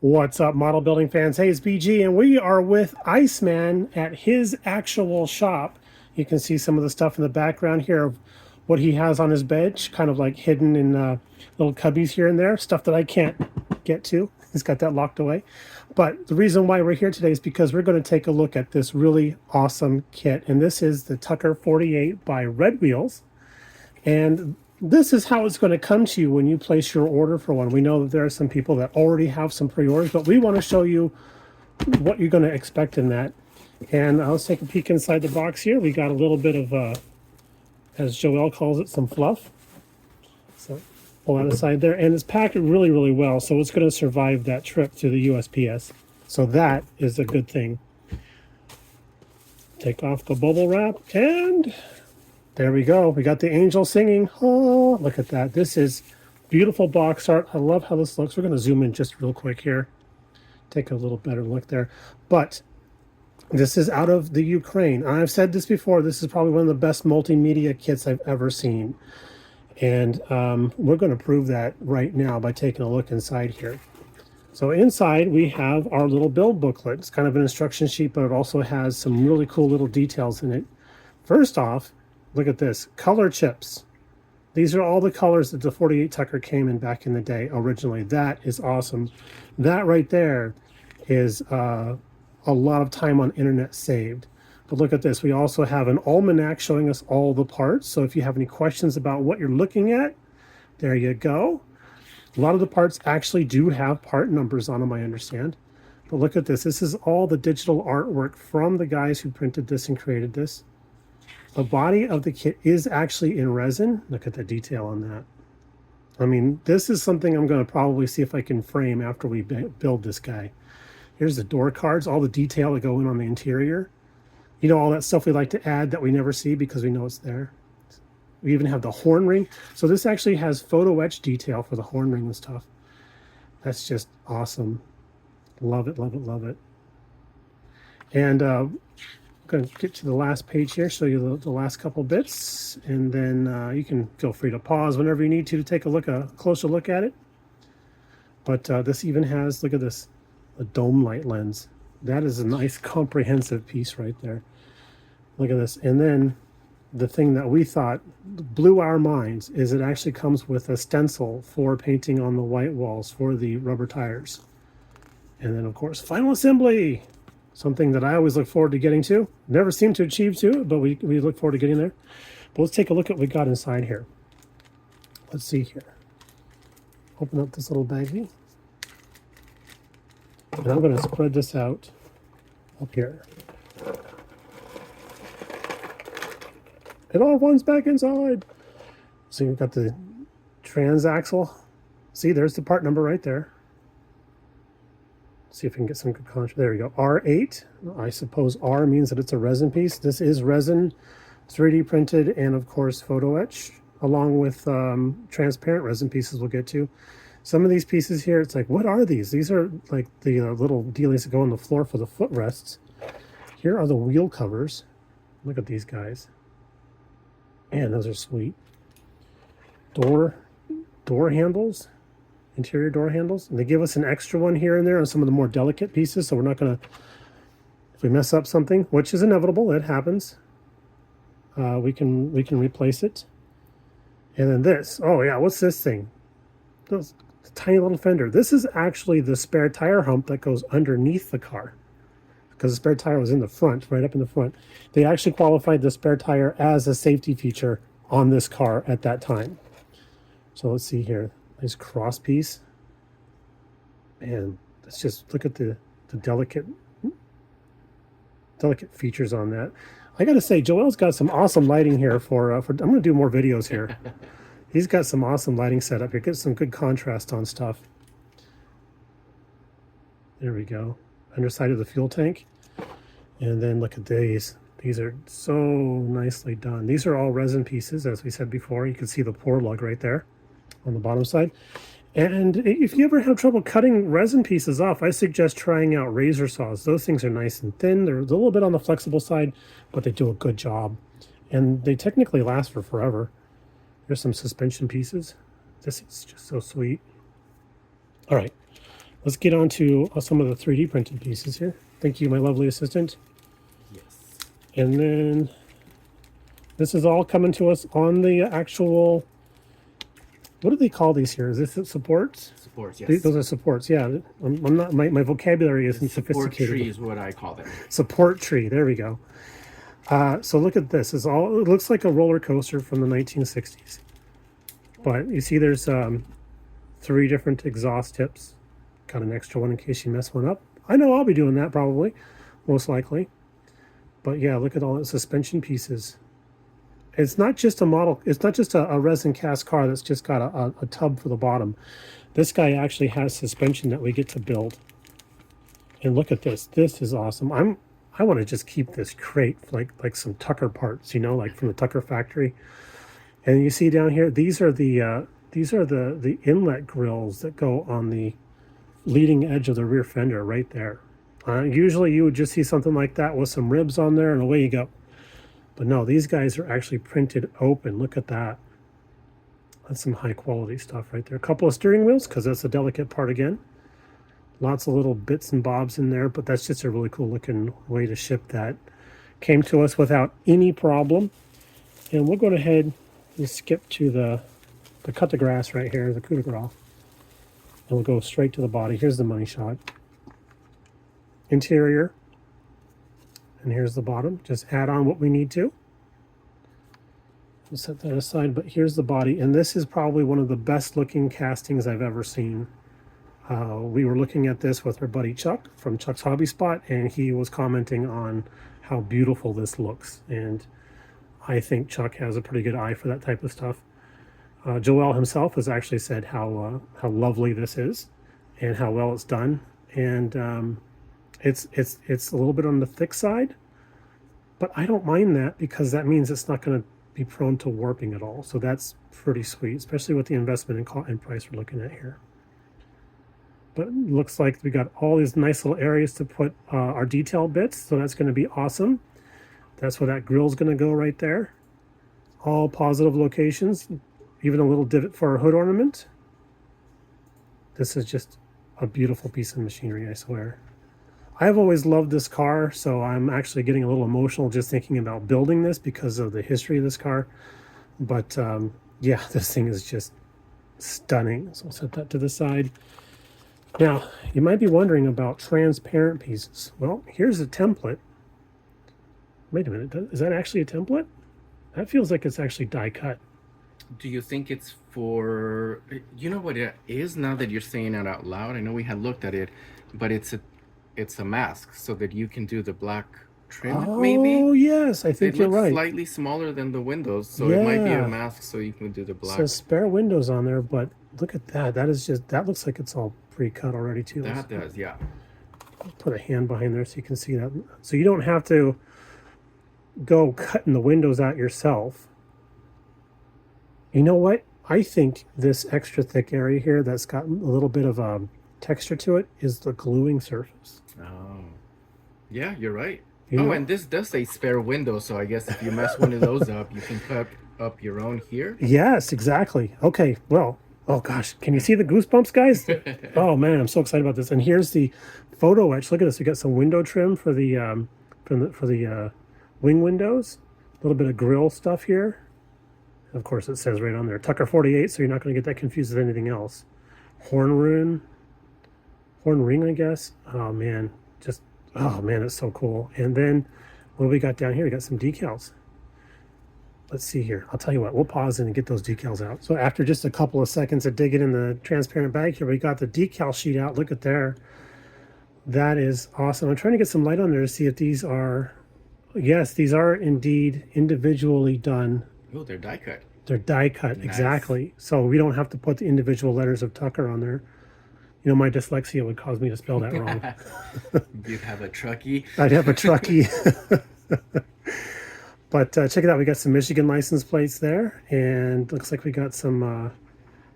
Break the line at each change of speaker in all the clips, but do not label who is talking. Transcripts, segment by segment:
What's up, model building fans? Hey, it's BG, and we are with Iceman at his actual shop. You can see some of the stuff in the background here of what he has on his bench, kind of like hidden in little cubbies here and there, stuff that I can't get to. He's got that locked away. But the reason why we're here today is because we're going to take a look at this really awesome kit. And this is the Tucker 48 by Red Wheels. And this is how it's going to come to you when you place your order for one. We know that there are some people that already have some pre-orders, but we want to show you what you're going to expect in that. And let's take a peek inside the box here. We got a little bit of, as Joelle calls it, some fluff. So pull that aside there. And it's packed really, really well, so it's going to survive that trip to the USPS. So that is a good thing. Take off the bubble wrap, and there we go. We got the angel singing. Oh, look at that. This is beautiful box art. I love how this looks. We're going to zoom in just real quick here. Take a little better look there. But this is out of the Ukraine. I've said this before. This is probably one of the best multimedia kits I've ever seen. And we're going to prove that right now by taking a look inside here. So inside we have our little build booklet. It's kind of an instruction sheet, but it also has some really cool little details in it. First off, look at this, color chips. These are all the colors that the 48 Tucker came in back in the day originally. That is awesome. That right there is a lot of time on internet saved. But look at this, we also have an almanac showing us all the parts. So if you have any questions about what you're looking at, there you go. A lot of the parts actually do have part numbers on them, I understand. But look at this, this is all the digital artwork from the guys who printed this and created this. The body of the kit is actually in resin. Look at the detail on that. I mean, this is something I'm going to probably see if I can frame after we build this guy. Here's the door cards, all the detail that go in on the interior. You know, all that stuff we like to add that we never see because we know it's there. We even have the horn ring. So this actually has photo etch detail for the horn ring and stuff. That's just awesome. Love it, love it, love it. And I'm going to get to the last page here, show you the last couple bits, and then you can feel free to pause whenever you need to take a closer look at it. But this even has, look at this, a dome light lens. That is a nice comprehensive piece right there. Look at this. And then the thing that we thought blew our minds is it actually comes with a stencil for painting on the white walls for the rubber tires. And then of course, final assembly. Something that I always look forward to getting to. Never seem to achieve to, but we look forward to getting there. But let's take a look at what we got inside here. Let's see here. Open up this little baggie. And I'm going to spread this out up here. It all runs back inside. So you've got the transaxle. See, there's the part number right there. See if we can get some good contrast. There we go. R8. I suppose R means that it's a resin piece. This is resin, 3D printed, and of course photo etch, along with transparent resin pieces we'll get to. Some of these pieces here, it's like, what are these? These are like the little dealies that go on the floor for the footrests. Here are the wheel covers. Look at these guys. Man, those are sweet. Door handles. Interior door handles, and they give us an extra one here and there on some of the more delicate pieces, so we're not going to, if we mess up something, which is inevitable, it happens, we can replace it. And then this, oh yeah, what's this thing? Those tiny little fender. This is actually the spare tire hump that goes underneath the car, because the spare tire was in the front, right up in the front. They actually qualified the spare tire as a safety feature on this car at that time. So let's see here. Nice cross piece. And let's just look at the delicate features on that. I gotta say, Joel's got some awesome lighting here for I'm gonna do more videos here. He's got some awesome lighting set up here. Get some good contrast on stuff. There we go. Underside of the fuel tank. And then look at these. These are so nicely done. These are all resin pieces, as we said before. You can see the pour lug right there on the bottom side. And if you ever have trouble cutting resin pieces off, I suggest trying out razor saws. Those things are nice and thin. They're a little bit on the flexible side, but they do a good job. And they technically last for forever. There's some suspension pieces. This is just so sweet. All right, Let's get on to some of the 3D printed pieces here. Thank you, my lovely assistant.
Yes.
And then this is all coming to us on the actual, what do they call these here? Is this supports?
Supports, yes.
Those are supports, yeah. I'm not, my vocabulary isn't
Support
sophisticated.
tree is what I call them.
Support tree, there we go. So look at this. It's all, it looks like a roller coaster from the 1960s. But you see there's 3 different exhaust tips. Got an extra one in case you mess one up. I know I'll be doing that probably, most likely. But yeah, look at all the suspension pieces. It's not just a model, it's not just a resin cast car that's just got a tub for the bottom. This guy actually has suspension that we get to build. And look at this. This is awesome. I want to just keep this crate like some Tucker parts, you know, like from the Tucker factory. And you see down here, these are the inlet grills that go on the leading edge of the rear fender right there. Usually you would just see something like that with some ribs on there and away you go. But no, these guys are actually printed open. Look at that. That's some high quality stuff right there. A couple of steering wheels because that's a delicate part again. Lots of little bits and bobs in there, but that's just a really cool looking way to ship that. Came to us without any problem. And we'll go ahead and skip to the cut the grass right here, the coup de grace. And we'll go straight to the body. Here's the money shot. Interior. And here's the bottom. Just add on what we need to. We'll set that aside, but here's the body. And this is probably one of the best looking castings I've ever seen. We were looking at this with our buddy Chuck from Chuck's Hobby Spot, and he was commenting on how beautiful this looks. And I think Chuck has a pretty good eye for that type of stuff. Joel himself has actually said how lovely this is and how well it's done. And it's a little bit on the thick side, but I don't mind that because that means it's not going to be prone to warping at all. So that's pretty sweet, especially with the investment and price we're looking at here. But it looks like we got all these nice little areas to put our detail bits, so that's going to be awesome. That's where that grill's going to go right there. All positive locations, even a little divot for our hood ornament. This is just a beautiful piece of machinery, I swear. I've always loved this car, so I'm actually getting a little emotional just thinking about building this because of the history of this car. But yeah, this thing is just stunning. So I'll set that to the side. Now, you might be wondering about transparent pieces. Well, here's a template. Wait a minute, is that actually a template? That feels like it's actually die cut.
Do you think it's for, you know what it is now that you're saying it out loud? I know we had looked at it, but it's a mask so that you can do the black trim, maybe?
Oh, yes, I think you're right.
It looks slightly smaller than the windows, so it might be a mask so you can do the black.
It says spare windows on there, but look at that. That is just, that looks like it's all pre-cut already too.
That does, yeah.
I'll put a hand behind there so you can see that. So you don't have to go cutting the windows out yourself. You know what? I think this extra thick area here that's got a little bit of texture to it is the gluing surface.
Oh, yeah, you're right.
You know?
And this does say spare window, so I guess if you mess one of those up, you can cut up your own here.
Yes, exactly. Okay, well, oh gosh, can you see the goosebumps, guys? Oh man, I'm so excited about this. And here's the photo etch. Look at this. We got some window trim for the wing windows. A little bit of grill stuff here. Of course, it says right on there, Tucker 48, so you're not going to get that confused with anything else. Horn ring, I guess. Oh man, just, oh man, it's so cool. And then what do we got down here? We got some decals. Let's see here. I'll tell you what, we'll pause and get those decals out. So after just a couple of seconds of digging in the transparent bag here, we got the decal sheet out. Look at there. That is awesome. I'm trying to get some light on there to see if these are, yes, these are indeed individually done.
Oh, they're die cut.
They're die cut,
Nice.
Exactly. So we don't have to put the individual letters of Tucker on there. You know, my dyslexia would cause me to spell that wrong.
You'd have a Truckee.
I'd have a Truckee. But check it out. We got some Michigan license plates there. And looks like we got some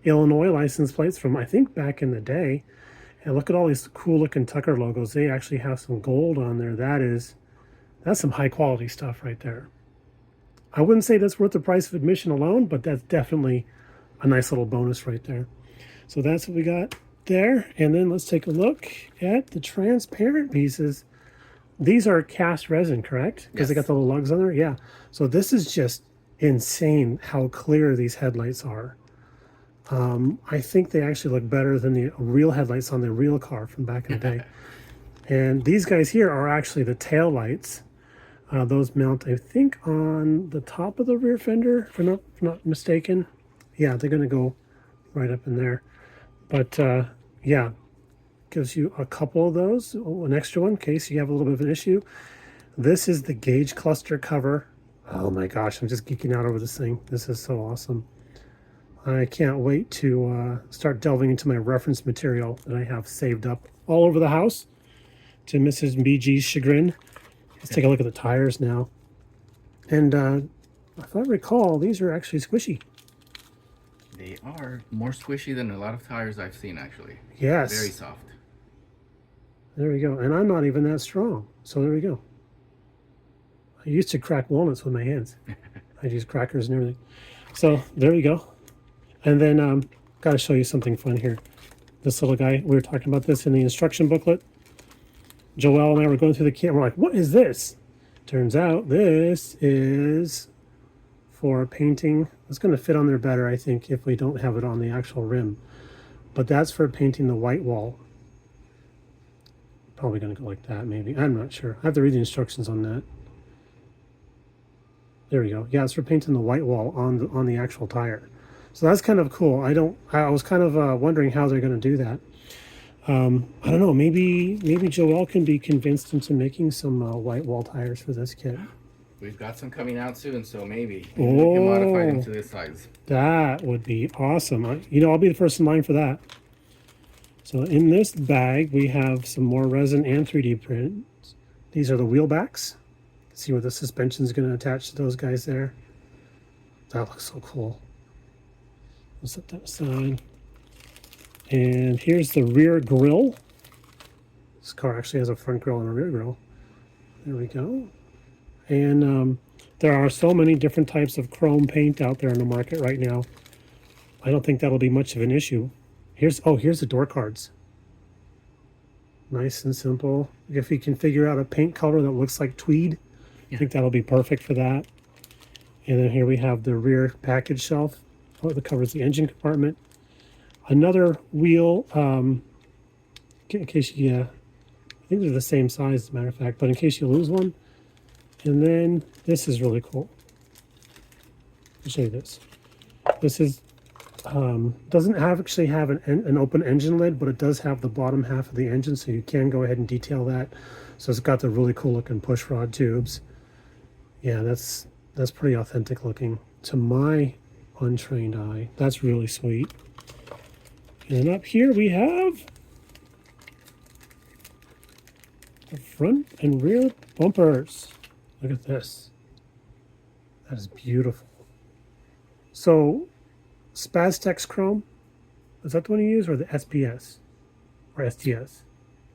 Illinois license plates from, I think, back in the day. And look at all these cool looking Tucker logos. They actually have some gold on there. That's some high quality stuff right there. I wouldn't say that's worth the price of admission alone, but that's definitely a nice little bonus right there. So that's what we got. there. And then let's take a look at the transparent pieces. These are cast resin, correct? Because they got the little lugs on there. Yeah. So this is just insane how clear these headlights are. I think they actually look better than the real headlights on the real car from back in the day. And these guys here are actually the tail lights. Those mount, I think, on the top of the rear fender, if I'm not mistaken. Yeah, they're going to go right up in there. But yeah, gives you a couple of those, an extra one in case you have a little bit of an issue. This is the gauge cluster cover. Oh my gosh, I'm just geeking out over this thing. This is so awesome. I can't wait to start delving into my reference material that I have saved up all over the house, to Mrs. BG's chagrin. Let's take a look at the tires now. And if I recall, these are actually squishy.
They are more squishy than a lot of tires I've seen, actually.
Yes.
Very soft.
There we go. And I'm not even that strong. So there we go. I used to crack walnuts with my hands. I'd use crackers and everything. So there we go. And then got to show you something fun here. This little guy, we were talking about this in the instruction booklet. Joelle and I were going through the kit, and we're like, what is this? Turns out this is for painting. It's going to fit on there better, I think, if we don't have it on the actual rim. But that's for painting the white wall. Probably going to go like that, maybe. I'm not sure. I have to read the instructions on that. There we go. Yeah, it's for painting the white wall on the actual tire. So that's kind of cool. I was kind of wondering how they're going to do that. I don't know. Maybe Joelle can be convinced into making some white wall tires for this kit.
We've got some coming out soon, so maybe we can modify them to this size.
That would be awesome. I'll be the first in line for that. So in this bag, we have some more resin and 3D prints. These are the wheel backs. See where the suspension is going to attach to those guys there. That looks so cool. We'll set that aside. And here's the rear grille. This car actually has a front grille and a rear grille. There we go. And there are so many different types of chrome paint out there in the market right now. I don't think that'll be much of an issue. Here's the door cards. Nice and simple. If you can figure out a paint color that looks like tweed, I think that'll be perfect for that. And then here we have the rear package shelf that covers the engine compartment. Another wheel, in case you, I think they're the same size as a matter of fact, but in case you lose one. And then this is really cool. I'll show you this. This is, doesn't actually have an open engine lid, but it does have the bottom half of the engine, so you can go ahead and detail that. So it's got the really cool looking push rod tubes. Yeah, that's pretty authentic looking to my untrained eye. That's really sweet. And up here we have the front and rear bumpers. Look at this. That is beautiful. So, Spaztex Chrome, is that the one you use, or the SPS or STS?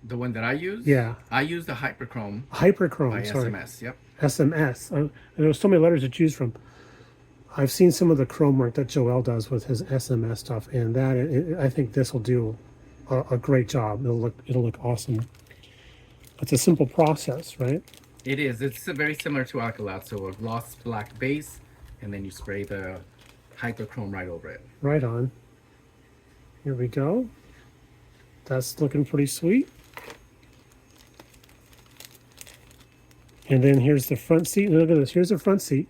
The one that I use?
Yeah.
I use the Hyperchrome.
Hyperchrome,
by
sorry.
SMS, yep.
SMS. And there was so many letters to choose from. I've seen some of the chrome work that Joel does with his SMS stuff, and I think this will do a great job. It'll look awesome. It's a simple process, right?
It is. It's very similar to Alcalá. So a gloss black base, and then you spray the Hyperchrome right over it.
Right on. Here we go. That's looking pretty sweet. And then here's the front seat. Look at this. Here's the front seat.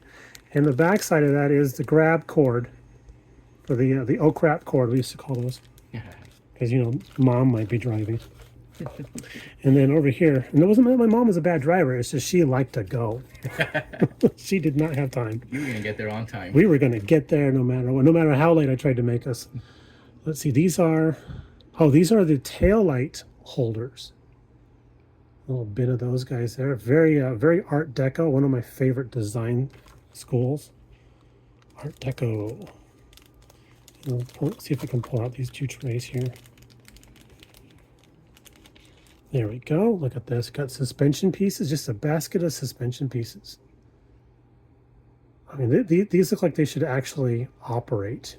And the back side of that is the grab cord, for the oak wrap cord, we used to call those. Because, mom might be driving. And then over here, and it wasn't that my mom was a bad driver, it's just she liked to go. She did not have time.
You were going to get there on time.
We were going to get there no matter what, no matter how late I tried to make us. Let's see, these are the tail light holders. A little bit of those guys there. Very Art Deco, one of my favorite design schools. Art Deco. Let's see if I can pull out these two trays here. There we go. Look at this. Got suspension pieces, just a basket of suspension pieces. I mean, these look like they should actually operate,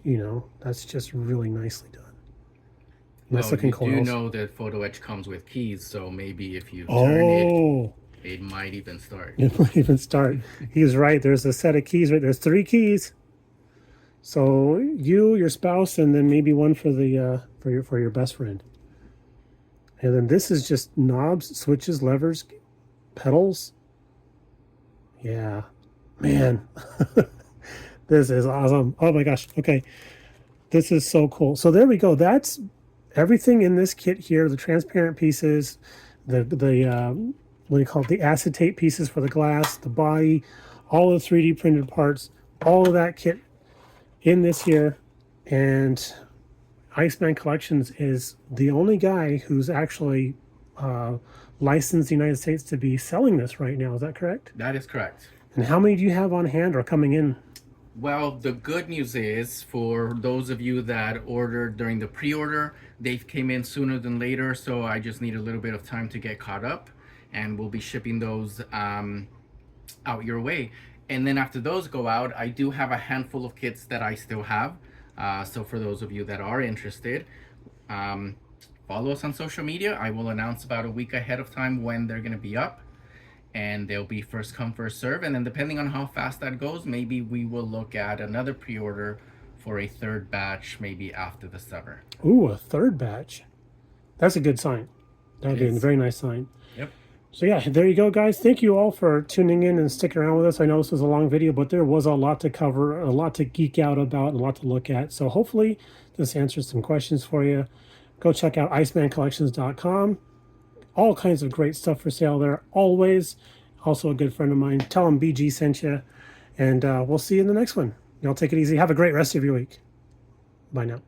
That's just really nicely done. Nice
Well,
looking
you do
coils.
know that photo etch comes with keys, so maybe if you turn it,
Oh,
it might even start.
it might even start. He's right. There's a set of keys right there's 3 keys. So you, your spouse, and then maybe one for the for your best friend. And then this is just knobs, switches, levers, pedals. Yeah, man, this is awesome. Oh my gosh. Okay, this is so cool. So there we go. That's everything in this kit here. The transparent pieces, the what do you call it? The acetate pieces for the glass, the body, all the 3D printed parts, all of that kit in this here. And Iceman Collections is the only guy who's actually licensed the United States to be selling this right now. Is that correct?
That is correct.
And how many do you have on hand or coming in?
Well, the good news is for those of you that ordered during the pre-order, they came in sooner than later, so I just need a little bit of time to get caught up, and we'll be shipping those out your way. And then after those go out, I do have a handful of kits that I still have. So for those of you that are interested, follow us on social media. I will announce about a week ahead of time when they're going to be up, and they'll be first come first serve. And then depending on how fast that goes, maybe we will look at another pre-order for a third batch maybe after the summer.
Ooh, a third batch. That's a good sign. That would be a very nice sign.
Yep.
So yeah, there you go, guys. Thank you all for tuning in and sticking around with us. I know this was a long video, but there was a lot to cover, a lot to geek out about, and a lot to look at. So hopefully this answers some questions for you. Go check out Icemancollections.com. All kinds of great stuff for sale there, always. Also a good friend of mine. Tell him BG sent you. And we'll see you in the next one. Y'all take it easy. Have a great rest of your week. Bye now.